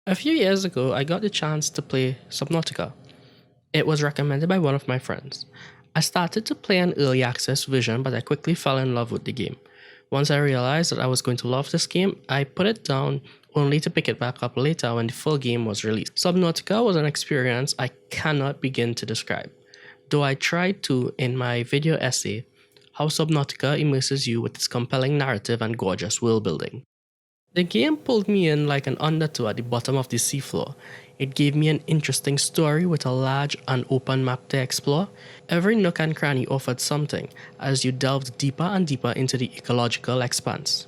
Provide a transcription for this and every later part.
A few years ago, I got the chance to play Subnautica. It was recommended by one of my friends. I started to play an early access version, but I quickly fell in love with the game. Once I realized that I was going to love this game, I put it down only to pick it back up later when the full game was released. Subnautica was an experience I cannot begin to describe, though I tried to in my video essay how Subnautica immerses you with its compelling narrative and gorgeous world building. The game pulled me in like an undertow at the bottom of the seafloor. It gave me an interesting story with a large and open map to explore. Every nook and cranny offered something as you delved deeper and deeper into the ecological expanse,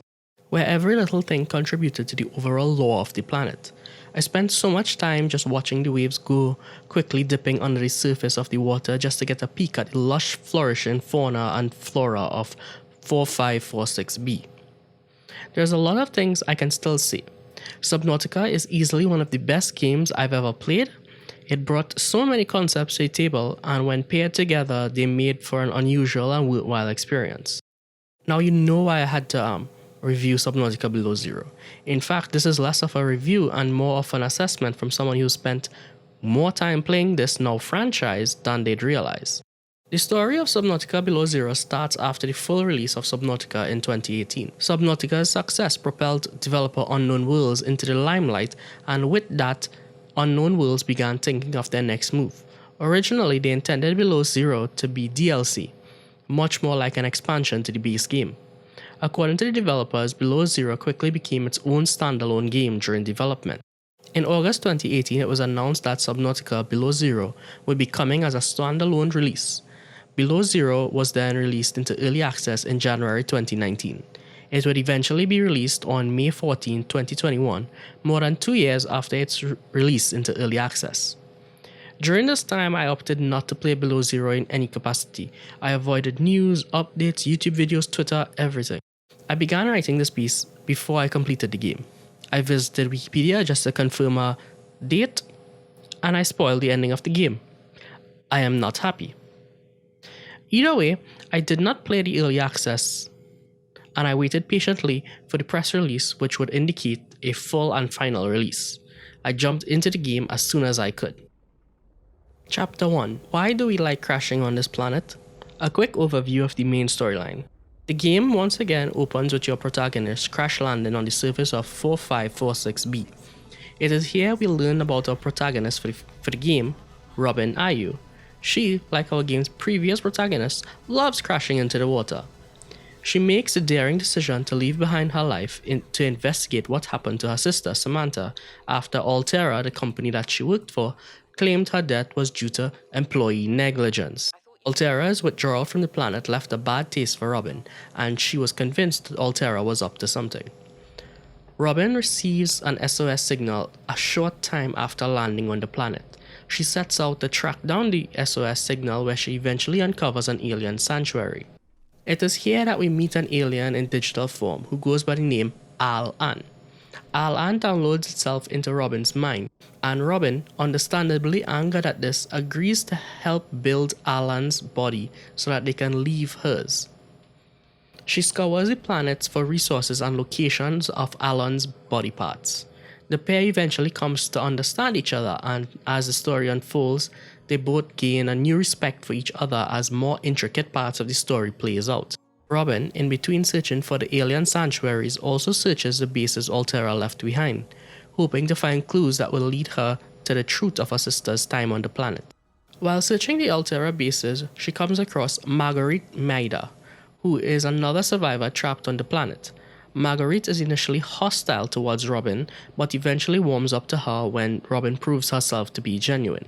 where every little thing contributed to the overall lore of the planet. I spent so much time just watching the waves go, quickly dipping under the surface of the water just to get a peek at the lush flourishing fauna and flora of 4546b. There's a lot of things I can still say. Subnautica is easily one of the best games I've ever played. It brought so many concepts to the table, and when paired together, they made for an unusual and worthwhile experience. Now you know why I had to review Subnautica Below Zero. In fact, this is less of a review and more of an assessment from someone who spent more time playing this now franchise than they'd realize. The story of Subnautica Below Zero starts after the full release of Subnautica in 2018. Subnautica's success propelled developer Unknown Worlds into the limelight, and with that, Unknown Worlds began thinking of their next move. Originally, they intended Below Zero to be DLC, much more like an expansion to the base game. According to the developers, Below Zero quickly became its own standalone game during development. In August 2018, it was announced that Subnautica Below Zero would be coming as a standalone release. Below Zero was then released into early access in January 2019. It would eventually be released on May 14, 2021, more than 2 years after its release into early access. During this time, I opted not to play Below Zero in any capacity. I avoided news, updates, YouTube videos, Twitter, everything. I began writing this piece before I completed the game. I visited Wikipedia just to confirm a date, and I spoiled the ending of the game. I am not happy. Either way, I did not play the early access, and I waited patiently for the press release, which would indicate a full and final release. I jumped into the game as soon as I could. Chapter 1. Why do we like crashing on this planet? A quick overview of the main storyline. The game once again opens with your protagonist crash landing on the surface of 4546b. It is here we learn about our protagonist for the game, Robin Ayu. She, like our game's previous protagonist, loves crashing into the water. She makes the daring decision to leave behind her life to investigate what happened to her sister, Samantha, after Altera, the company that she worked for, claimed her death was due to employee negligence. Altera's withdrawal from the planet left a bad taste for Robin, and she was convinced that Altera was up to something. Robin receives an SOS signal a short time after landing on the planet. She sets out to track down the SOS signal, where she eventually uncovers an alien sanctuary. It is here that we meet an alien in digital form who goes by the name Al-An. Al-An downloads itself into Robin's mind, and Robin, understandably angered at this, agrees to help build Al-An's body so that they can leave hers. She scours the planets for resources and locations of Al-An's body parts. The pair eventually comes to understand each other, and as the story unfolds, they both gain a new respect for each other as more intricate parts of the story plays out. Robin, in between searching for the alien sanctuaries, also searches the bases Altera left behind, hoping to find clues that will lead her to the truth of her sister's time on the planet. While searching the Altera bases, she comes across Marguerite Maida, who is another survivor trapped on the planet. Marguerite is initially hostile towards Robin, but eventually warms up to her when Robin proves herself to be genuine.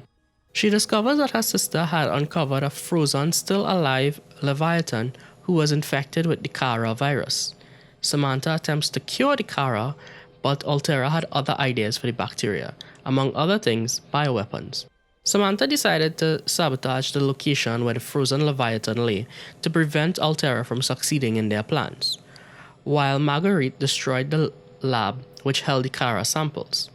She discovers that her sister had uncovered a frozen, still alive Leviathan who was infected with the Kara virus. Samantha attempts to cure the Kara, but Altera had other ideas for the bacteria, among other things, bioweapons. Samantha decided to sabotage the location where the frozen Leviathan lay to prevent Altera from succeeding in their plans, while Marguerite destroyed the lab which held the Kara samples.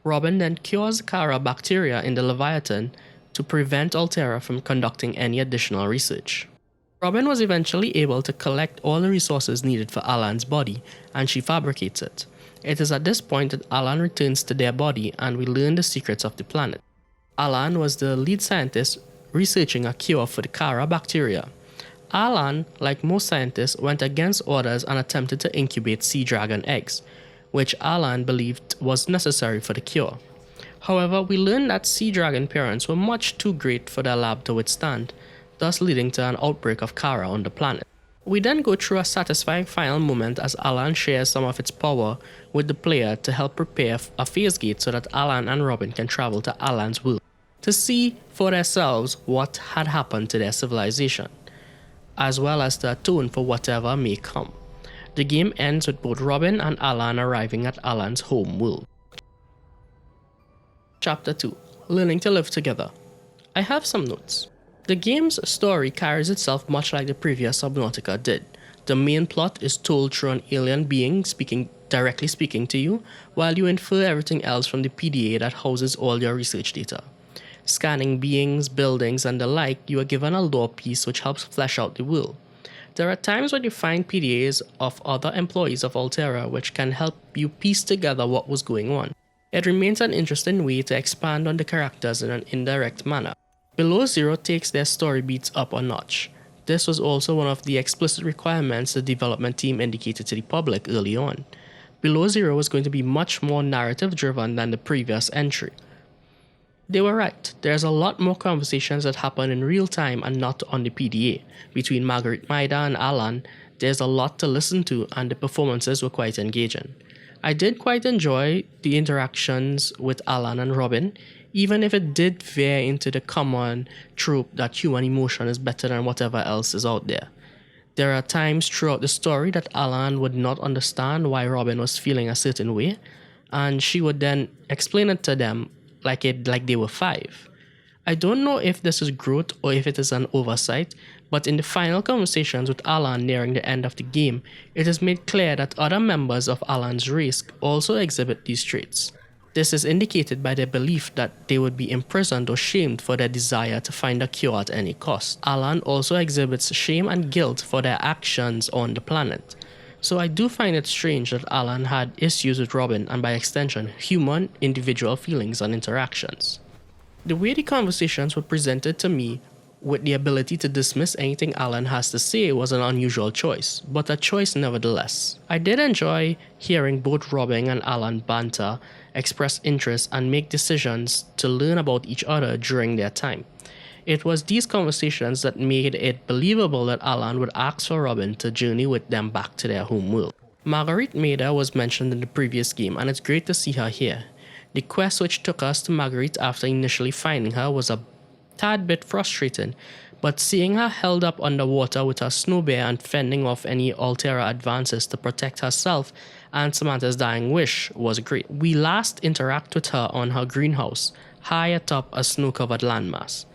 Robin then cures the Kara bacteria in the Leviathan to prevent Altera from conducting any additional research. Robin was eventually able to collect all the resources needed for Alan's body, and she fabricates it. It is at this point that Alan returns to their body and we learn the secrets of the planet. Alan was the lead scientist researching a cure for the Kara bacteria. Alan, like most scientists, went against orders and attempted to incubate sea dragon eggs, which Alan believed was necessary for the cure. However, we learned that sea dragon parents were much too great for their lab to withstand, thus leading to an outbreak of Kara on the planet. We then go through a satisfying final moment as Alan shares some of its power with the player to help prepare a phase gate so that Alan and Robin can travel to Alan's world to see for themselves what had happened to their civilization, as well as to atone for whatever may come. The game ends with both Robin and Alan arriving at Alan's home world. Chapter 2: Learning to Live Together. I have some notes. The game's story carries itself much like the previous Subnautica did. The main plot is told through an alien being directly speaking to you, while you infer everything else from the PDA that houses all your research data. Scanning beings, buildings, and the like, you are given a lore piece which helps flesh out the world. There are times when you find PDAs of other employees of Altera which can help you piece together what was going on. It remains an interesting way to expand on the characters in an indirect manner. Below Zero takes their story beats up a notch. This was also one of the explicit requirements the development team indicated to the public early on. Below Zero was going to be much more narrative driven than the previous entry. They were right. There's a lot more conversations that happen in real time and not on the PDA. Between Marguerite Maida and Alan, there's a lot to listen to and the performances were quite engaging. I did quite enjoy the interactions with Alan and Robin, even if it did veer into the common trope that human emotion is better than whatever else is out there. There are times throughout the story that Alan would not understand why Robin was feeling a certain way, and she would then explain it to them like they were 5. I don't know if this is growth or if it is an oversight, but in the final conversations with Alan nearing the end of the game, it is made clear that other members of Alan's race also exhibit these traits. This is indicated by their belief that they would be imprisoned or shamed for their desire to find a cure at any cost. Alan also exhibits shame and guilt for their actions on the planet. So I do find it strange that Alan had issues with Robin and by extension human individual feelings and interactions. The way the conversations were presented to me with the ability to dismiss anything Alan has to say was an unusual choice, but a choice nevertheless. I did enjoy hearing both Robin and Alan banter, express interest and make decisions to learn about each other during their time. It was these conversations that made it believable that Alan would ask for Robin to journey with them back to their home world. Marguerite Maida was mentioned in the previous game and it's great to see her here. The quest which took us to Marguerite after initially finding her was a tad bit frustrating, but seeing her held up underwater with her snow bear and fending off any Altera advances to protect herself and Samantha's dying wish was great. We last interact with her on her greenhouse, high atop a snow-covered landmass.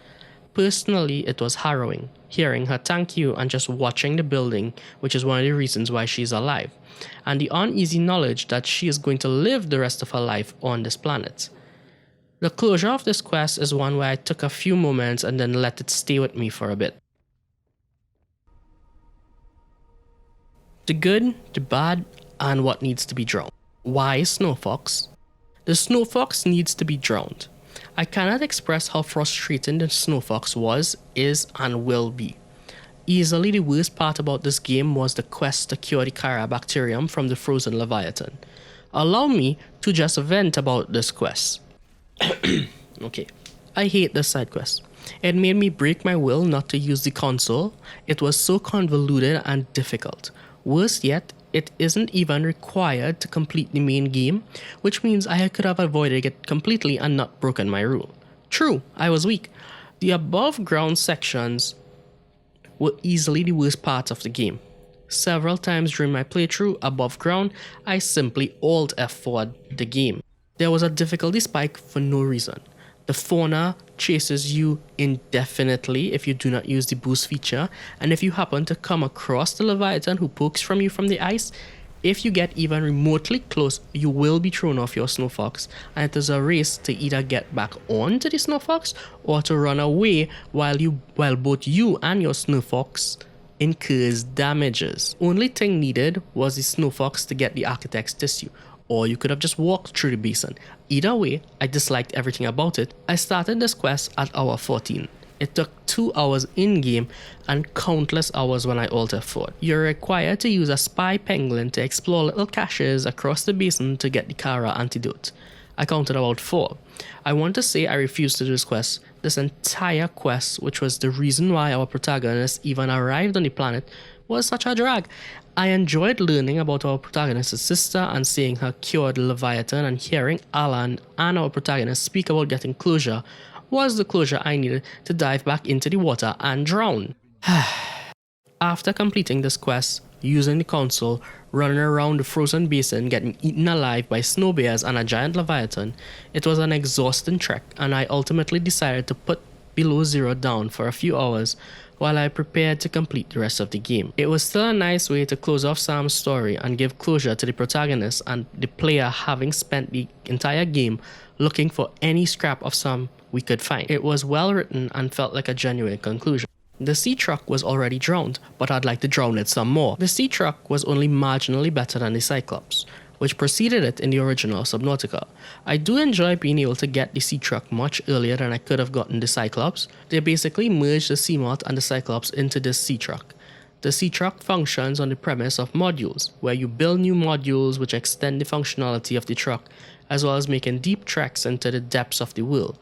Personally, it was harrowing, hearing her thank you and just watching the building, which is one of the reasons why she's alive, and the uneasy knowledge that she is going to live the rest of her life on this planet. The closure of this quest is one where I took a few moments and then let it stay with me for a bit. The good, the bad, and what needs to be drowned. Why Snow Fox? The Snow Fox needs to be drowned. I cannot express how frustrating the Snow Fox was, is, and will be. Easily the worst part about this game was the quest to cure the Carabacterium from the frozen Leviathan. Allow me to just vent about this quest. Okay, I hate this side quest. It made me break my will not to use the console. It was so convoluted and difficult. Worse yet, it isn't even required to complete the main game, which means I could have avoided it completely and not broken my rule. True, I was weak. The above ground sections were easily the worst parts of the game. Several times during my playthrough above ground, I simply Alt F4'd the game. There was a difficulty spike for no reason. The fauna chases you indefinitely if you do not use the boost feature, and if you happen to come across the Leviathan who pokes from you from the ice, if you get even remotely close, you will be thrown off your Snow Fox, and it is a race to either get back onto the Snow Fox or to run away while both you and your Snow Fox incurs damages. Only thing needed was the snow fox to get the architect's tissue, or you could have just walked through the basin. Either way, I disliked everything about it. I started this quest at hour 14. It took 2 hours in-game and countless hours when I altered fort. You're required to use a spy penguin to explore little caches across the basin to get the Kara antidote. I counted about 4. I want to say I refused to do this quest. This entire quest, which was the reason why our protagonist even arrived on the planet, was such a drag. I enjoyed learning about our protagonist's sister and seeing her cure the Leviathan, and hearing Alan and our protagonist speak about getting closure was the closure I needed to dive back into the water and drown. After completing this quest, using the console, running around the frozen basin, getting eaten alive by snow bears and a giant leviathan, it was an exhausting trek, and I ultimately decided to put Below Zero down for a few hours while I prepared to complete the rest of the game. It was still a nice way to close off Sam's story and give closure to the protagonist and the player, having spent the entire game looking for any scrap of Sam we could find. It was well written and felt like a genuine conclusion. The sea truck was already drowned, but I'd like to drown it some more. The sea truck was only marginally better than the Cyclops, which preceded it in the original Subnautica. I do enjoy being able to get the sea truck much earlier than I could have gotten the Cyclops. They basically merged the sea moth and the Cyclops into this sea truck. The sea truck functions on the premise of modules, where you build new modules which extend the functionality of the truck, as well as making deep treks into the depths of the world.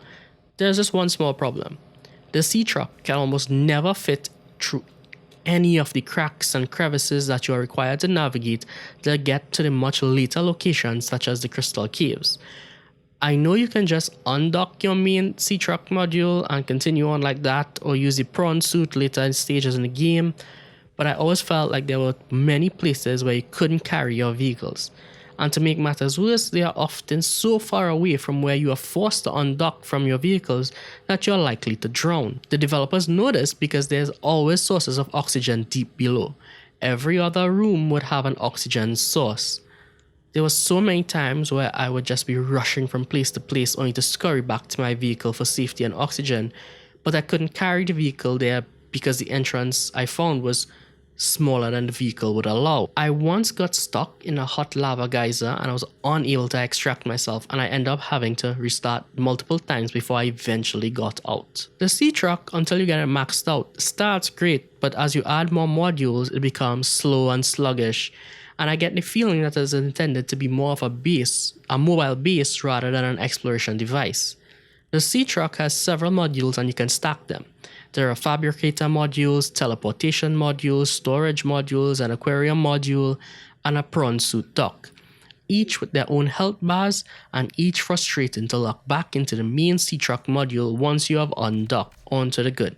There's just one small problem. The sea truck can almost never fit through any of the cracks and crevices that you are required to navigate to get to the much later locations, such as the Crystal Caves. I know you can just undock your main sea truck module and continue on like that, or use the prawn suit later in stages in the game, but I always felt like there were many places where you couldn't carry your vehicles. And to make matters worse, they are often so far away from where you are forced to undock from your vehicles that you're likely to drown. The developers know this because there's always sources of oxygen deep below. Every other room would have an oxygen source. There were so many times where I would just be rushing from place to place only to scurry back to my vehicle for safety and oxygen, but I couldn't carry the vehicle there because the entrance I found was smaller than the vehicle would allow. I once got stuck in a hot lava geyser and I was unable to extract myself, and I ended up having to restart multiple times before I eventually got out. The sea truck, until you get it maxed out, starts great, but as you add more modules, it becomes slow and sluggish, and I get the feeling that it is intended to be more of a mobile base rather than an exploration device. The sea truck has several modules and you can stack them. There are fabricator modules, teleportation modules, storage modules, an aquarium module, and a prawn suit dock, each with their own health bars and each frustrating to lock back into the main sea truck module once you have undocked. On to the good.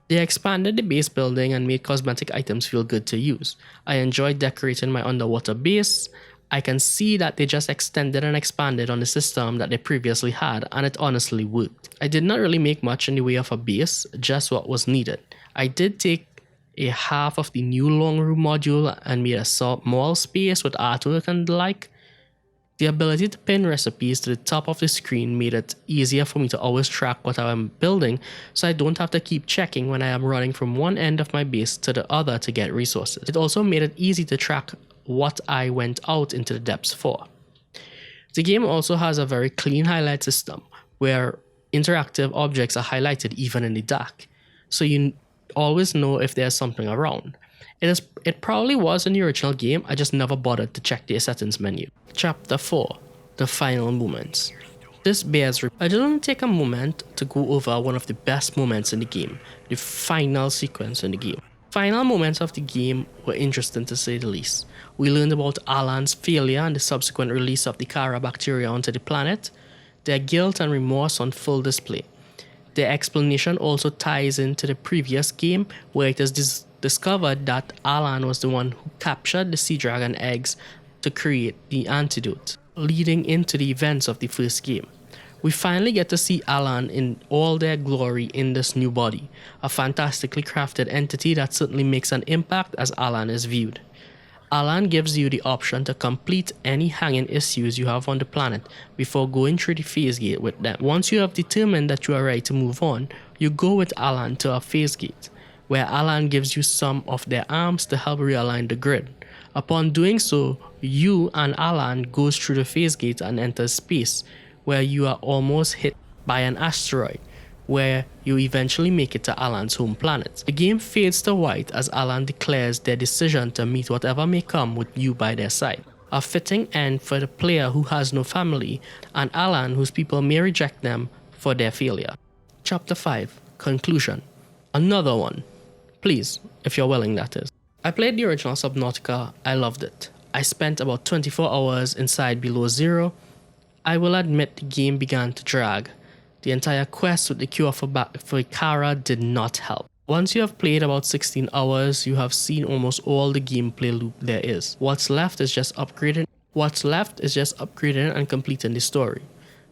They expanded the base building and made cosmetic items feel good to use. I enjoyed decorating my underwater base. I can see that they just extended and expanded on the system that they previously had, and it honestly worked. I did not really make much in the way of a base, just what was needed. I did take a half of the new long room module and made a small space with artwork and the like. The ability to pin recipes to the top of the screen made it easier for me to always track what I am building, so I don't have to keep checking when I am running from one end of my base to the other to get resources. It also made it easy to track what I went out into the depths for. The game also has a very clean highlight system where interactive objects are highlighted even in the dark, so you always know if there's something around. It probably was in the original game, I just never bothered to check the settings menu. Chapter 4, The Final Moments. This bears I just want to take a moment to go over one of the best moments in the game, the final sequence in the game. Final moments of the game were interesting to say the least. We learned about Alan's failure and the subsequent release of the Kara bacteria onto the planet, their guilt and remorse on full display. Their explanation also ties into the previous game, where it is discovered that Alan was the one who captured the sea dragon eggs to create the antidote, leading into the events of the first game. We finally get to see Alan in all their glory in this new body, a fantastically crafted entity that certainly makes an impact as Alan is viewed. Alan gives you the option to complete any hanging issues you have on the planet before going through the phase gate with them. Once you have determined that you are ready to move on, you go with Alan to a phase gate. where Alan gives you some of their arms to help realign the grid. Upon doing so, you and Alan goes through the phase gate and enters space, where you are almost hit by an asteroid, where you eventually make it to Alan's home planet. The game fades to white as Alan declares their decision to meet whatever may come with you by their side. A fitting end for the player who has no family, and Alan whose people may reject them for their failure. Chapter 5, Conclusion. Another one. Please, if you're willing, that is. I played the original Subnautica. I loved it. I spent about 24 hours inside Below Zero. I will admit the game began to drag. The entire quest with the cure for Kara did not help. Once you have played about 16 hours, you have seen almost all the gameplay loop there is. What's left is just upgrading and completing the story.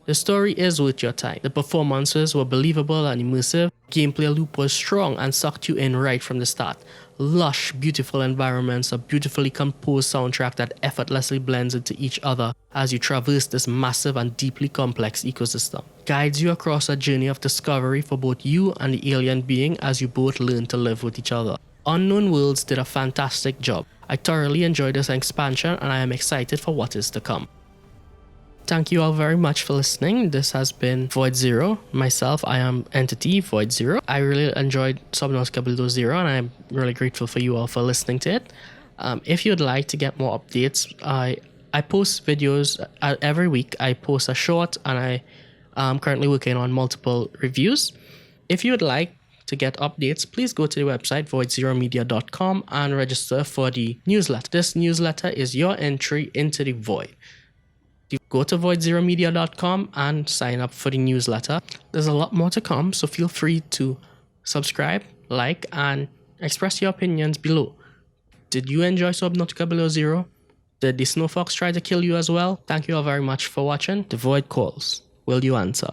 The story is worth your time. The performances were believable and immersive. Gameplay loop was strong and sucked you in right from the start. Lush, beautiful environments, a beautifully composed soundtrack that effortlessly blends into each other as you traverse this massive and deeply complex ecosystem. Guides you across a journey of discovery for both you and the alien being as you both learn to live with each other. Unknown Worlds did a fantastic job. I thoroughly enjoyed this expansion and I am excited for what is to come. Thank you all very much for listening. This has been Void0. Myself, I am Entity Void0. I really enjoyed Subnautica Below Zero and I'm really grateful for you all for listening to it. If you'd like to get more updates, I post videos every week. I post a short and I am currently working on multiple reviews. If you would like to get updates, please go to the website void0media.com and register for the newsletter. This newsletter is your entry into the void. Go to void0media.com and sign up for the newsletter. There's a lot more to come, so feel free to subscribe, like, and express your opinions below. Did you enjoy Subnautica Below Zero? Did the Snowfox try to kill you as well? Thank you all very much for watching. The Void calls. Will you answer?